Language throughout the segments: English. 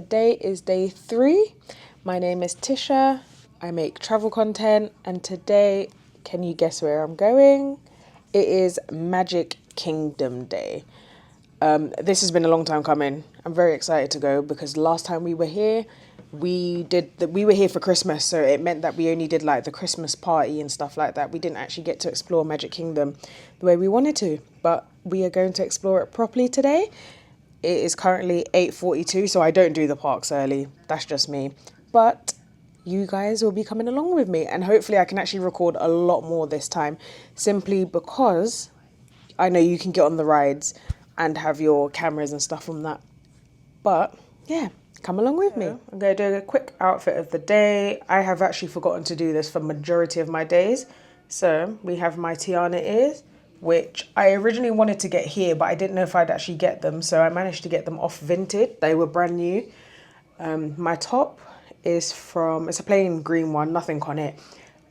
today is day 3. My name is Tisha. I make travel content, and today, can you guess where I'm going? It is Magic Kingdom Day. This has been a long time coming. I'm very excited to go because last time we were here, we were here for Christmas, so it meant that we only did like the Christmas party and stuff like that. We didn't actually get to explore Magic Kingdom the way we wanted to, but we are going to explore it properly today. It is currently 8:42, so I don't do the parks early. That's just me. But you guys will be coming along with me, and hopefully I can actually record a lot more this time, simply because I know you can get on the rides and have your cameras and stuff on that. But yeah, come along with me. I'm going to do a quick outfit of the day. I have actually forgotten to do this for majority of my days. So we have my Tiana ears, which I originally wanted to get here, but I didn't know if I'd actually get them. So I managed to get them off Vinted. They were brand new. My top is it's a plain green one, nothing on it.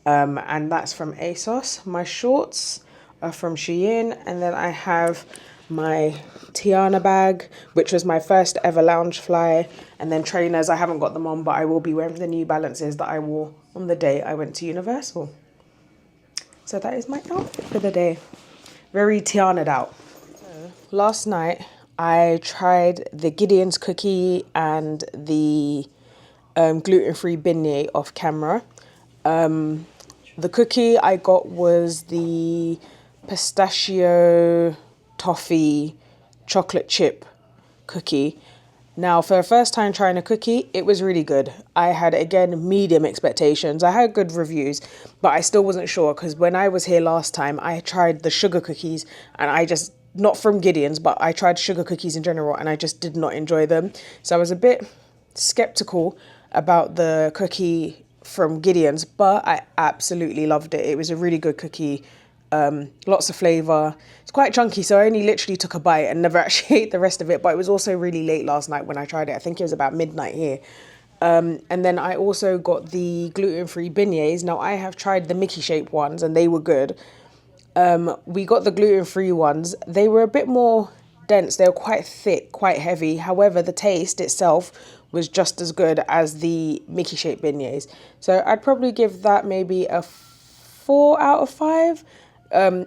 And that's from ASOS. My shorts are from Shein. And then I have my Tiana bag, which was my first ever lounge fly, and then trainers. I haven't got them on, but I will be wearing the New Balances that I wore on the day I went to Universal. So that is my outfit for the day. Very Tiana'd out. So, last night I tried the Gideon's cookie and the gluten-free beignet off camera. The cookie I got was the pistachio toffee chocolate chip cookie. Now, for the first time trying a cookie, it was really good. I had, again, medium expectations. I had good reviews, but I still wasn't sure because when I was here last time, I tried the sugar cookies and I just, not from Gideon's, but I tried sugar cookies in general and I just did not enjoy them. So I was a bit skeptical about the cookie from Gideon's, but I absolutely loved it. It was a really good cookie. Lots of flavour. It's quite chunky, so I only literally took a bite and never actually ate the rest of it, but it was also really late last night when I tried it. I think it was about midnight here. And then I also got the gluten-free beignets. Now, I have tried the Mickey shape ones and they were good. We got the gluten-free ones. They were a bit more dense. They were quite thick, quite heavy. However, the taste itself was just as good as the Mickey shape beignets. So I'd probably give that maybe a 4 out of 5.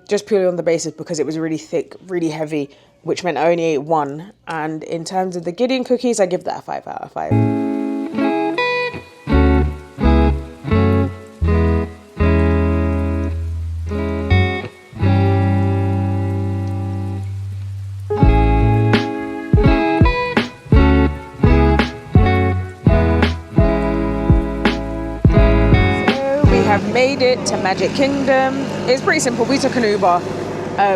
Just purely on the basis because it was really thick, really heavy, which meant I only ate one. And in terms of the Gideon cookies, I give that a 5 out of 5. Made it to Magic Kingdom. It's pretty simple. We took an Uber,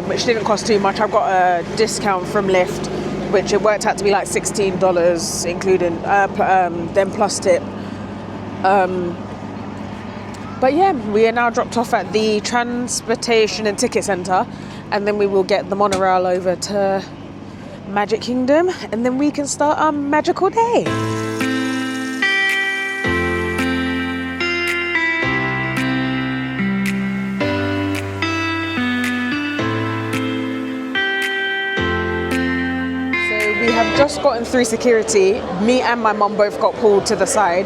which didn't cost too much. I've got a discount from Lyft, which it worked out to be like $16, including then plus tip. But yeah, we are now dropped off at the Transportation and Ticket Centre, and then we will get the monorail over to Magic Kingdom, and then we can start our magical day. We have just gotten through security. Me and my mum both got pulled to the side.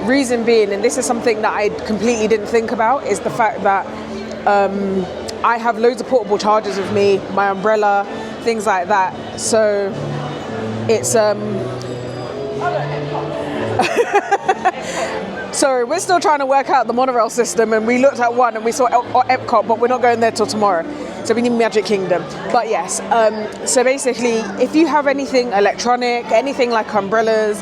Reason being, and this is something that I completely didn't think about, is the fact that I have loads of portable chargers with me, my umbrella, things like that. So it's sorry, we're still trying to work out the monorail system, and we looked at one and we saw 𝐿𝐼𝐻, but we're not going there till tomorrow. So we need Magic Kingdom. But yes, so basically, if you have anything electronic, anything like umbrellas,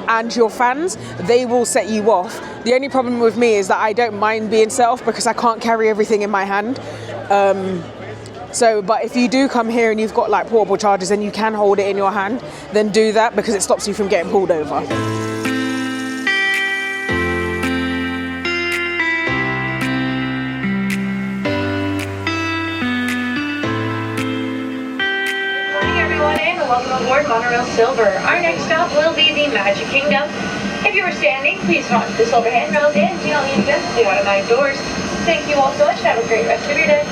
and your fans, they will set you off. The only problem with me is that I don't mind being set off because I can't carry everything in my hand. But if you do come here and you've got like portable chargers and you can hold it in your hand, then do that because it stops you from getting pulled over. Welcome aboard Monorail Silver. Our next stop will be the Magic Kingdom. If you were standing, please honk the silver handrails and do not leave them to the automatic doors. Thank you all so much. Have a great rest of your day.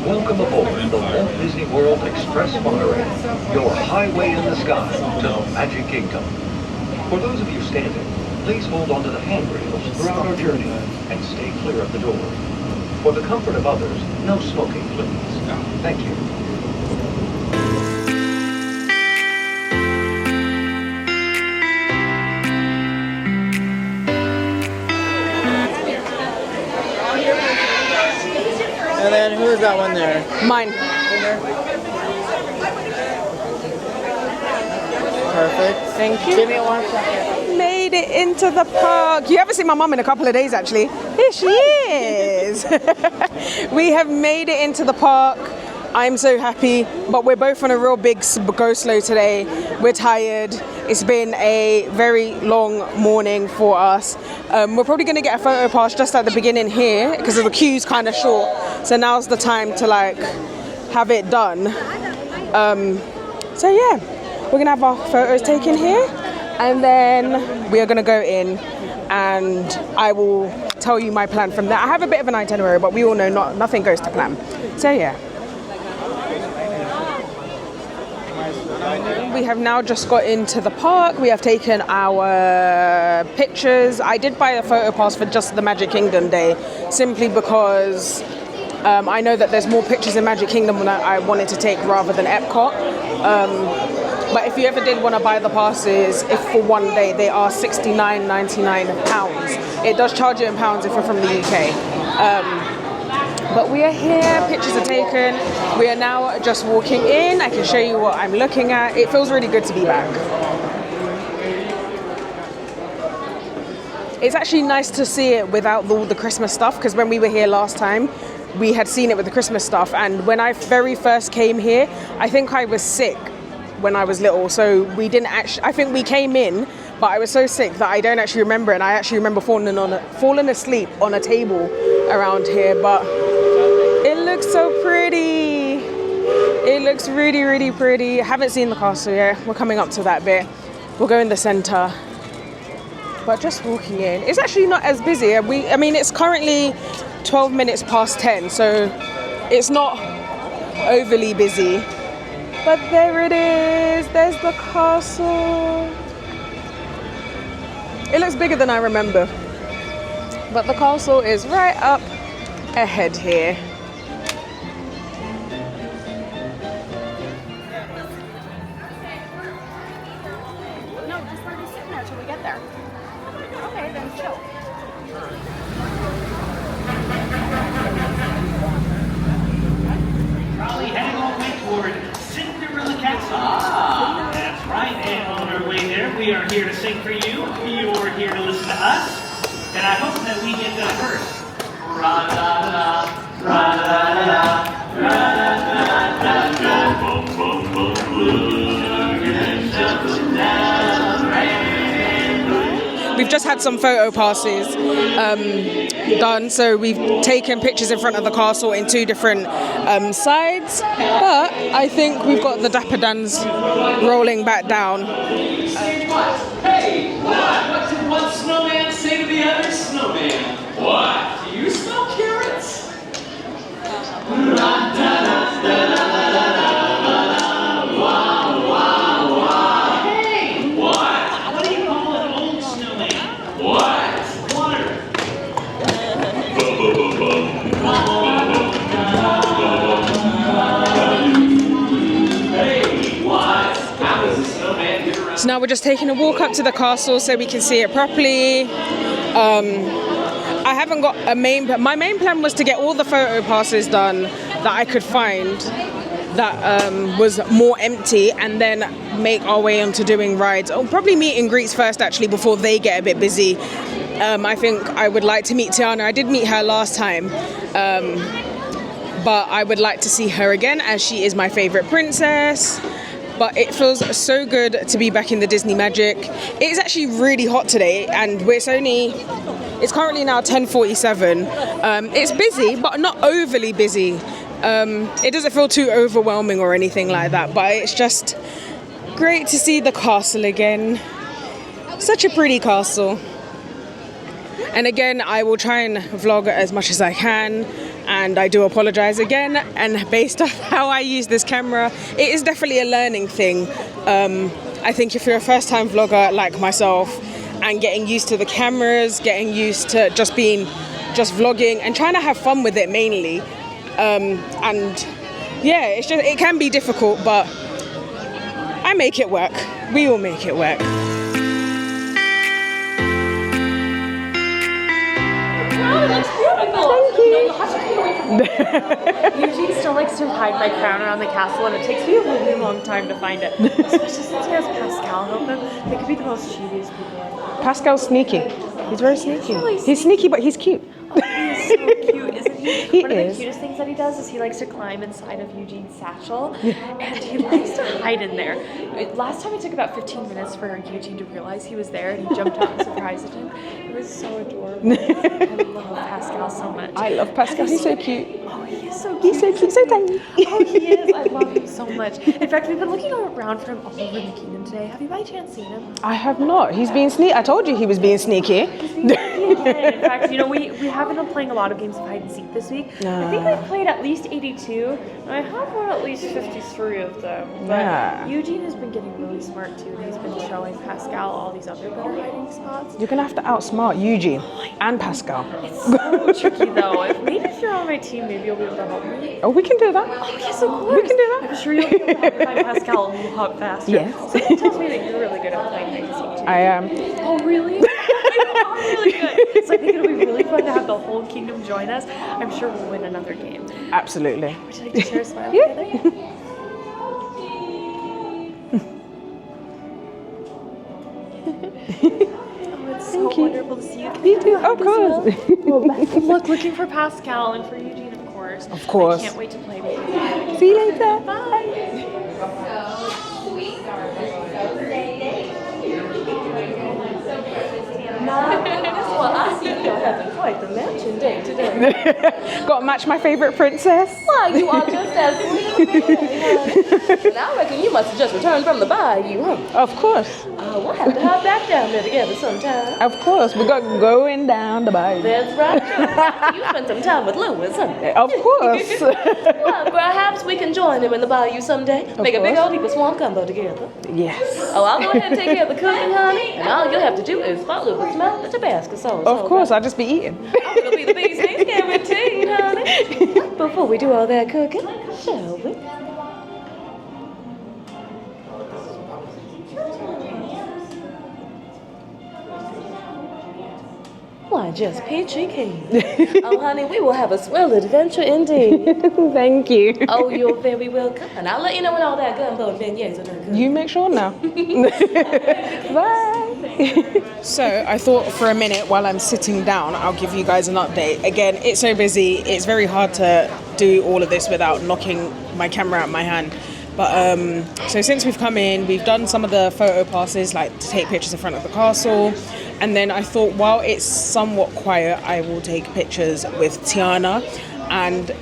Welcome aboard the Walt Disney World Express monorail, your highway in the sky to the Magic Kingdom. For those of you standing, please hold onto the handrails throughout our journey and stay clear of the door. For the comfort of others, no smoking, please. Thank you. And then who is that one there? Mine. Perfect. Thank you. Give me 1 second. Made it into the park. You haven't seen my mum in a couple of days, actually. Here she is. We have made it into the park. I'm so happy, but we're both on a real big go slow today. We're tired. It's been a very long morning for us. We're probably going to get a photo pass just at the beginning here because the queue's kind of short. So now's the time to like have it done. So yeah, we're going to have our photos taken here and then we are going to go in and I will tell you my plan from there. I have a bit of an itinerary, but we all know nothing goes to plan. So yeah. We have now just got into the park. We have taken our pictures. I did buy a photo pass for just the Magic Kingdom day, simply because I know that there's more pictures in Magic Kingdom that I wanted to take rather than Epcot. But if you ever did want to buy the passes, if for one day, they are £69.99. It does charge you in pounds if you're from the UK. But we are here, pictures are taken. We are now just walking in. I can show you what I'm looking at. It feels really good to be back. It's actually nice to see it without all the Christmas stuff, because when we were here last time, we had seen it with the Christmas stuff. And when I very first came here, I think I was sick when I was little. So we didn't actually, I think we came in, but I was so sick that I don't actually remember. And I actually remember falling asleep on a table around here. But it looks so pretty. It looks really, really pretty. I haven't seen the castle yet. We're coming up to that bit. We'll go in the center. But just walking in, it's actually not as busy. I mean, it's currently 12 minutes past 10, so it's not overly busy. But there it is. There's the castle. It looks bigger than I remember. But the castle is right up ahead here. No, just let me sit there till we get there. Okay, then chill. Probably heading all the way toward Cinderella Castle. That's right, and on our way there, we are here to sing for you. You're here to listen to us, and I hope that we get there first. Ra-da-da, ra-da-da, ra-da-da-da-da, bum, bum, bum, We've just had some photo passes done, so we've taken pictures in front of the castle in two different sides, but I think we've got the Dapper Dans rolling back down. Hey, what did one snowman say to the other snowman? What? Do you smell carrots? Hey, what? What do you call an old snowman? What? Water. Hey, what? How does a snowman get around? So now we're just taking a walk up to the castle so we can see it properly. I haven't got my main plan was to get all the photo passes done that I could find that was more empty, and then make our way onto doing rides. I'll probably meet and greets first, actually, before they get a bit busy. I think I would like to meet Tiana. I did meet her last time, but I would like to see her again, as she is my favorite princess. But it feels so good to be back in the Disney Magic. It is actually really hot today, and it's currently now 10:47. It's busy, but not overly busy. It doesn't feel too overwhelming or anything like that, but it's just great to see the castle again. Such a pretty castle. And again, I will try and vlog as much as I can, and I do apologize again. And based on how I use this camera, it is definitely a learning thing. I think if you're a first-time vlogger like myself and getting used to the cameras, getting used to just vlogging and trying to have fun with it mainly, and yeah, it can be difficult, but I make it work. We will make it work. Thank you. Eugene still likes to hide my crown around the castle, and it takes me a really long time to find it. Especially since he has Pascal help him. They could be the most cheesiest people ever. Pascal's sneaky. He's very sneaky. He's sneaky, but he's cute. Oh, he is so cute, isn't he? One of is. the cutest things that he does is he likes to climb inside of Eugene's satchel, and he likes to hide in there. Last time it took about 15 minutes for Eugene to realize he was there, and he jumped out and surprised him. It was so adorable. I love Pascal so much. I love Pascal. He's so cute. Oh, he is so cute. He's so cute, so tiny. Oh, he is. I love him so much. In fact, we've been looking around for him all over the kingdom today. Have you by chance seen him? I have not. He's being sneaky. I told you he was being sneaky. In fact, you know, we haven't been playing a lot of games of hide and seek this week. I think we've played at least 82, and I have won at least 53 of them. But Eugene has been getting really smart too, and he's been showing Pascal all these other better hiding spots. You're gonna have to outsmart Eugene and Pascal. It's so tricky though. Maybe if you're on my team, maybe you'll be able to help me. Oh, we can do that. Oh, yes, of course. We can do that. I'm sure you'll be able to help me find Pascal a whole lot faster. Yes. So that tells me that you're really good at playing hide and seek too. I am. Oh, really? You are really good. So I think it'll be really fun to have the whole kingdom join us. I'm sure we'll win another game. Absolutely. Would you like to share a smile Yeah. together? Oh, it's so wonderful to see you. You too, of course. Well, best of luck looking for Pascal and for Eugene, of course. Of course. I can't wait to play with you. See you later. Bye. Well, I see you're having quite the matching day today. Got to match my favorite princess. Why, you are just as sweet as honey. And I reckon you must have just returned from the bayou, huh? Of course. We'll have to hop back down there together sometime. Of course. We got going down the bayou. That's right. You spent some time with Louis, huh? Of course. Well, perhaps we can join him in the bayou someday. Make a big course. old heap of swamp gumbo together. Yes. Oh, I'll go ahead and take care of the cooking, honey. And all you'll have to do is follow the smell of the Tabasco sauce. Of course. I'll just be eating. Oh, it'll be the bee's knees guaranteed, honey. Before we do all that cooking, shall we? Why, just peachy keen. Oh, honey, we will have a swell adventure indeed. Thank you. Oh, you're very welcome. And I'll let you know when all that gumbo and beignets are done cooking. You make sure now. Bye. So I thought for a minute while I'm sitting down, I'll give you guys an update. Again, it's so busy. It's very hard to do all of this without knocking my camera out of my hand. But so since we've come in, we've done some of the photo passes, like to take pictures in front of the castle. And then I thought, while it's somewhat quiet, I will take pictures with Tiana. And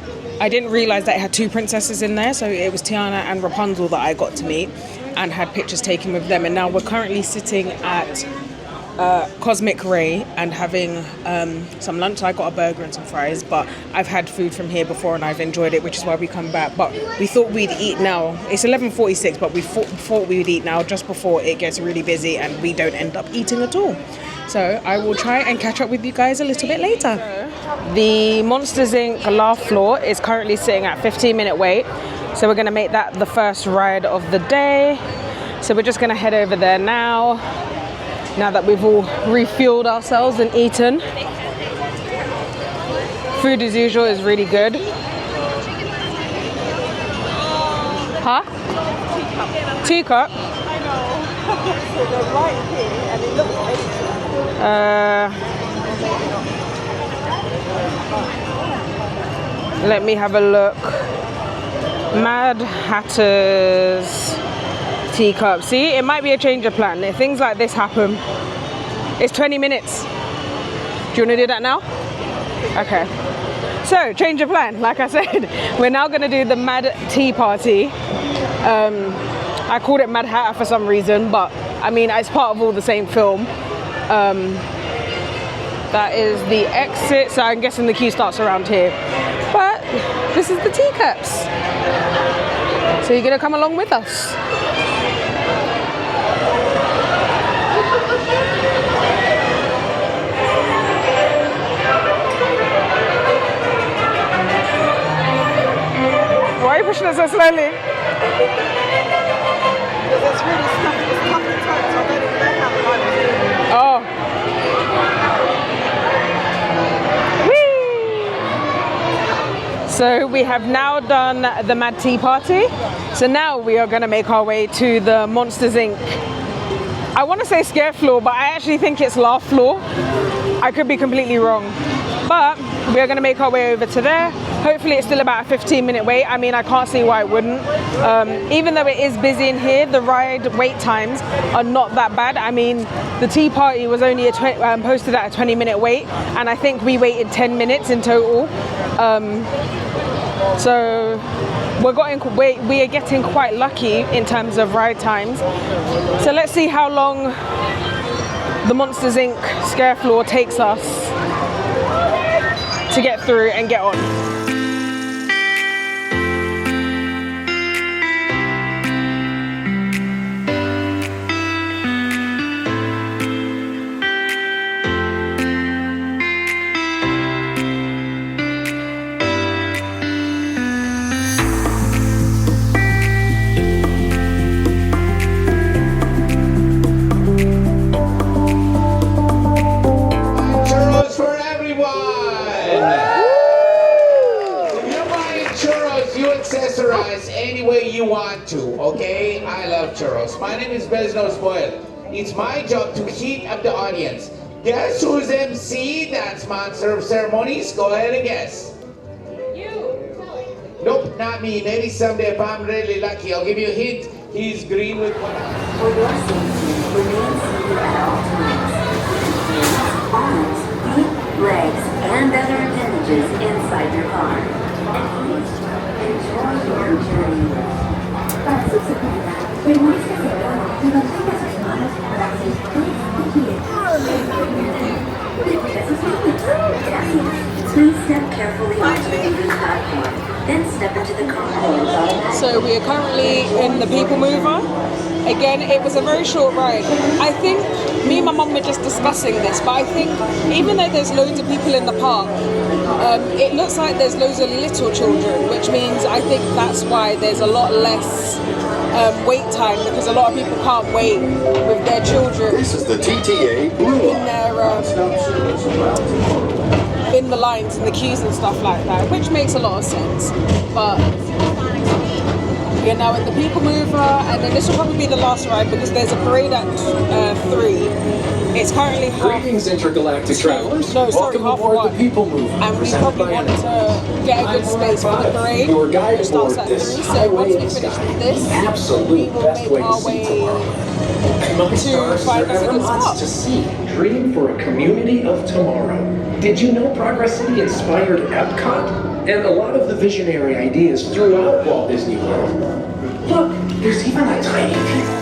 I didn't realize that it had two princesses in there. So it was Tiana and Rapunzel that I got to meet and had pictures taken with them. And now we're currently sitting at Cosmic Ray and having some lunch. I got a burger and some fries, but I've had food from here before and I've enjoyed it, which is why we come back. But we thought we'd eat now. It's 11:46, but we thought we'd eat now just before it gets really busy and we don't end up eating at all. So I will try and catch up with you guys a little bit later. The Monsters Inc. laugh floor is currently sitting at 15-minute wait. So we're going to make that the first ride of the day. So we're just going to head over there now that we've all refueled ourselves and eaten. Food as usual is really good. Huh? Teacup? I know. So they're right here and it looks empty. Let me have a look. Mad Hatter's teacup. See, it might be a change of plan. If things like this happen, it's 20 minutes. Do you want to do that now? Okay. So, change of plan. Like I said, we're now going to do the Mad Tea Party. I called it Mad Hatter for some reason, but I mean, it's part of all the same film. That is the exit, so I'm guessing the queue starts around here. But this is the teacups. So you're gonna come along with us. Why are you pushing it so slowly? Because it's really stuffy. It's tough to turn, so I don't even know how the line is. Oh. Whee! So we have now done the Mad Tea Party. So now we are going to make our way to the Monsters Inc. I want to say scare floor, but I actually think it's laugh floor. I could be completely wrong. But we are going to make our way over to there. Hopefully it's still about a 15-minute wait. I mean, I can't see why it wouldn't. Even though it is busy in here, the ride wait times are not that bad. I mean, the tea party was only posted at a 20-minute wait, and I think we waited 10 minutes in total. So we are getting quite lucky in terms of ride times. So let's see how long the Monsters Inc. scare floor takes us to get through and get on. Any way you want to, okay? I love churros. My name is Bezno Spoil. It's my job to heat up the audience. Guess who's MC? That's Monster of Ceremonies. Go ahead and guess. You. Nope, not me. Maybe someday if I'm really lucky. I'll give you a hint. He's green with one eye. For your safety, remain seated at all times. Hands, arms, feet, legs, and other appendages inside your car. Enjoy your journey. Para subseguridad, permanezca sentado y mantenga sus manos brazos Gracias. Please step carefully onto the platform, then step into the car. So we are currently in the People Mover. Again, it was a very short ride. I think me and my mum were just discussing this, but I think even though there's loads of people in the park, it looks like there's loads of little children, which means I think that's why there's a lot less wait time, because a lot of people can't wait with their children. This is the TTA Blue in their in the lines and the queues and stuff like that, which makes a lot of sense. But we are now in the People Mover, and then this will probably be the last ride because there's a parade at 3. It's currently Greetings, intergalactic travelers. Welcome aboard the People Mover. And we probably want to get a good space for the parade, which starts at 3. So once we finish with this, we will make our way to find us a good spot. To see, dream for a community of tomorrow. Did you know Progress City inspired 𝐿𝐼𝐾𝐿 and a lot of the visionary ideas throughout Walt Disney World? Look, there's even a tiny people.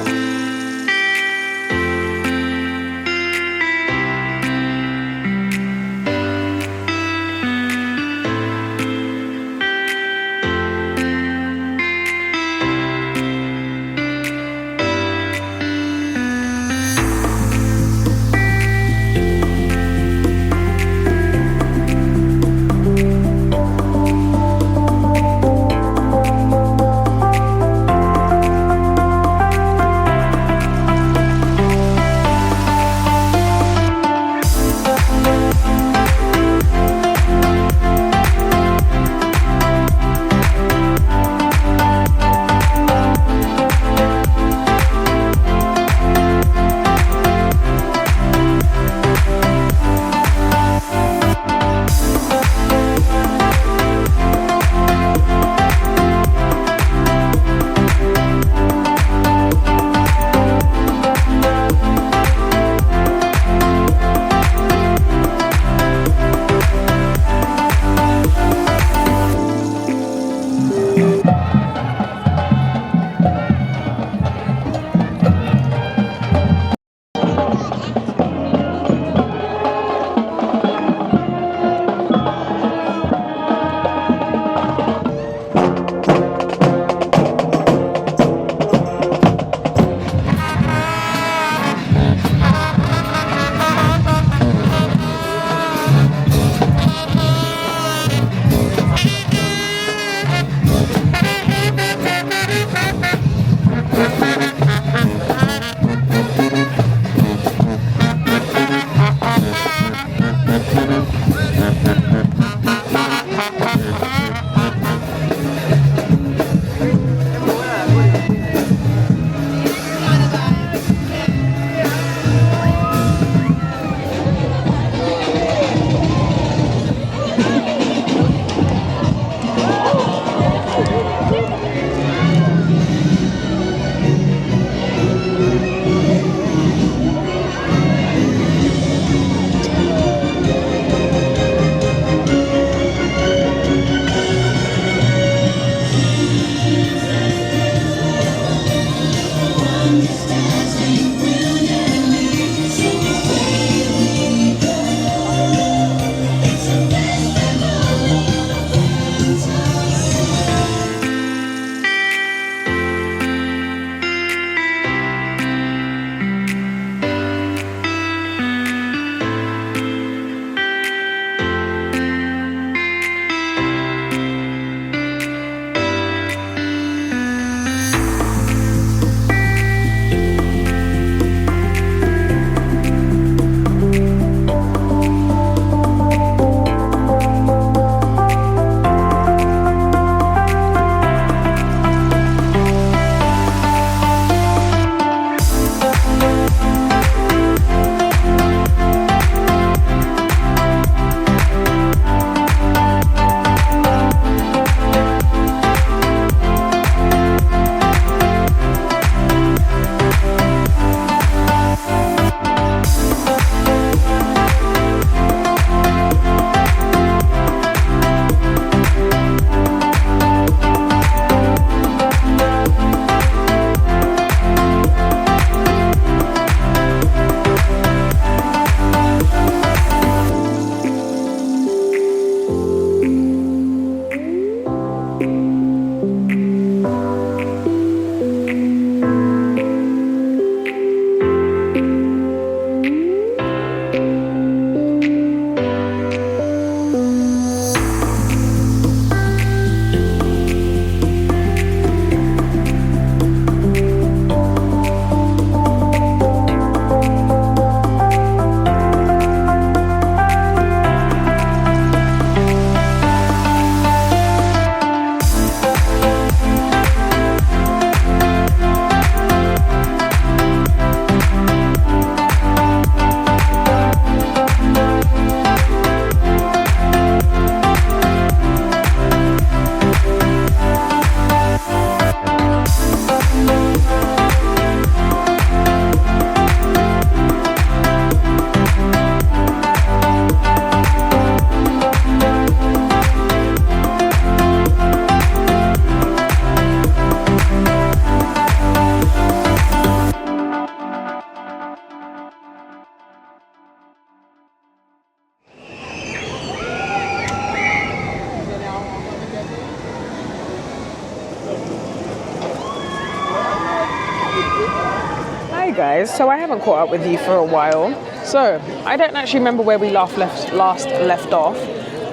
guys, so I haven't caught up with you for a while. So I don't actually remember where we last left off,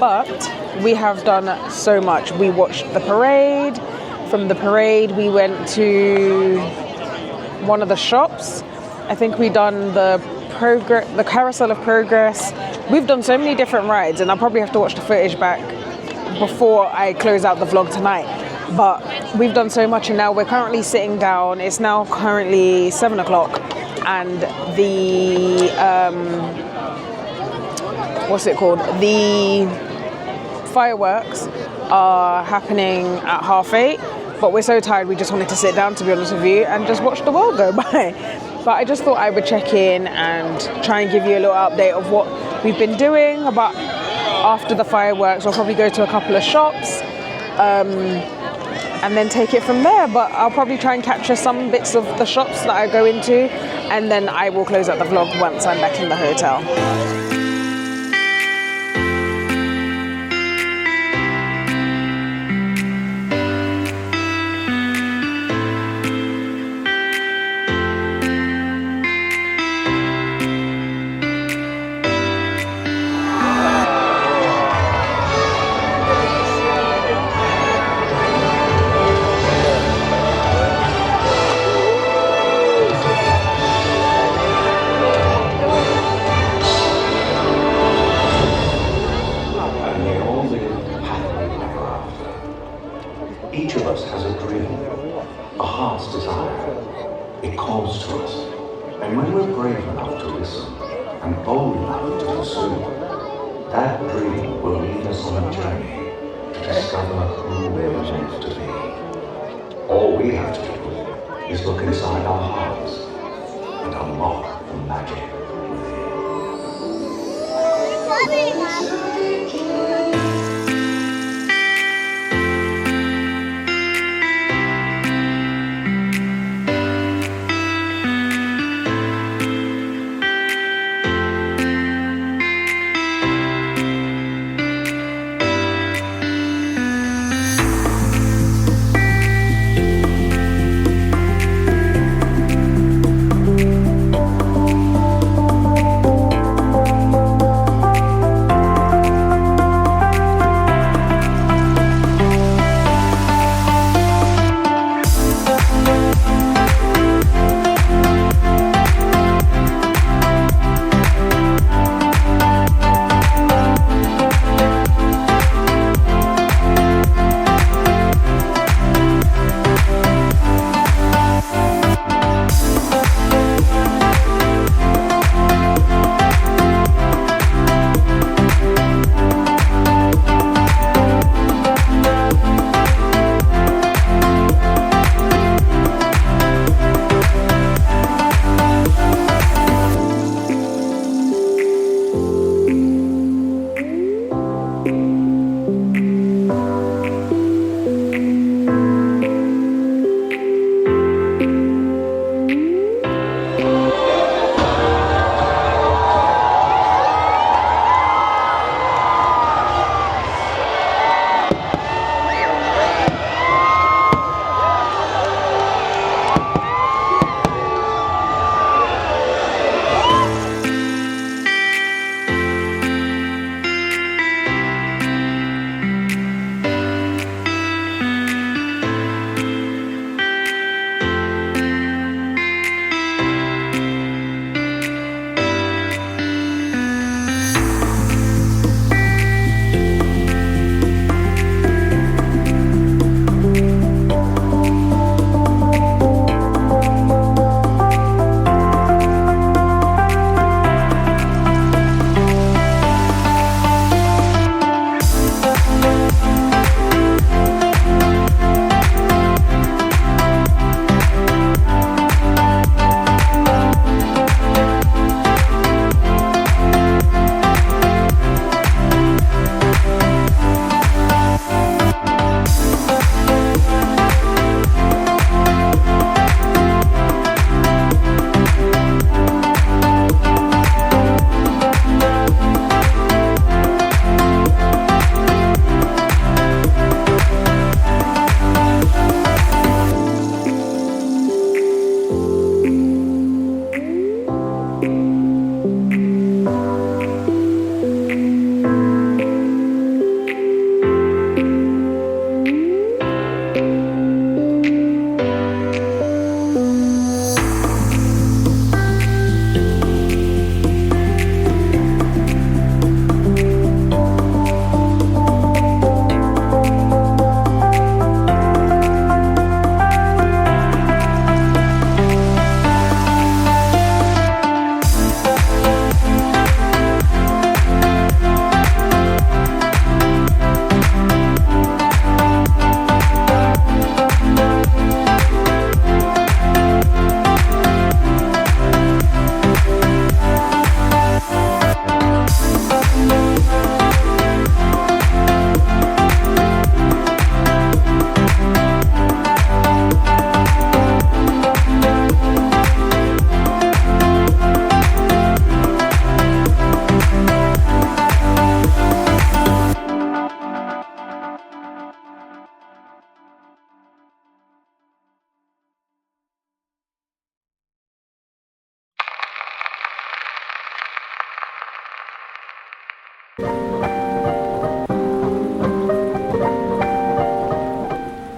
but we have done so much. We watched the parade. From the parade, we went to one of the shops. I think we done the Carousel of Progress. We've done so many different rides, and I'll probably have to watch the footage back before I close out the vlog tonight. But we've done so much, and now we're currently sitting down. It's now currently 7 o'clock, and the the fireworks are happening at 8:30, but we're so tired we just wanted to sit down, to be honest with you, and just watch the world go by. But I just thought I would check in and try and give you a little update of what we've been doing. But after the fireworks, I'll probably go to a couple of shops and then take it from there. But I'll probably try and capture some bits of the shops that I go into, and then I will close out the vlog once I'm back in the hotel. Each of us has a dream, a heart's desire. It calls to us. And when we're brave enough to listen and bold enough to pursue, that dream will lead us on a journey to discover who we're meant to be. All we have to do is look inside our hearts and unlock the magic within.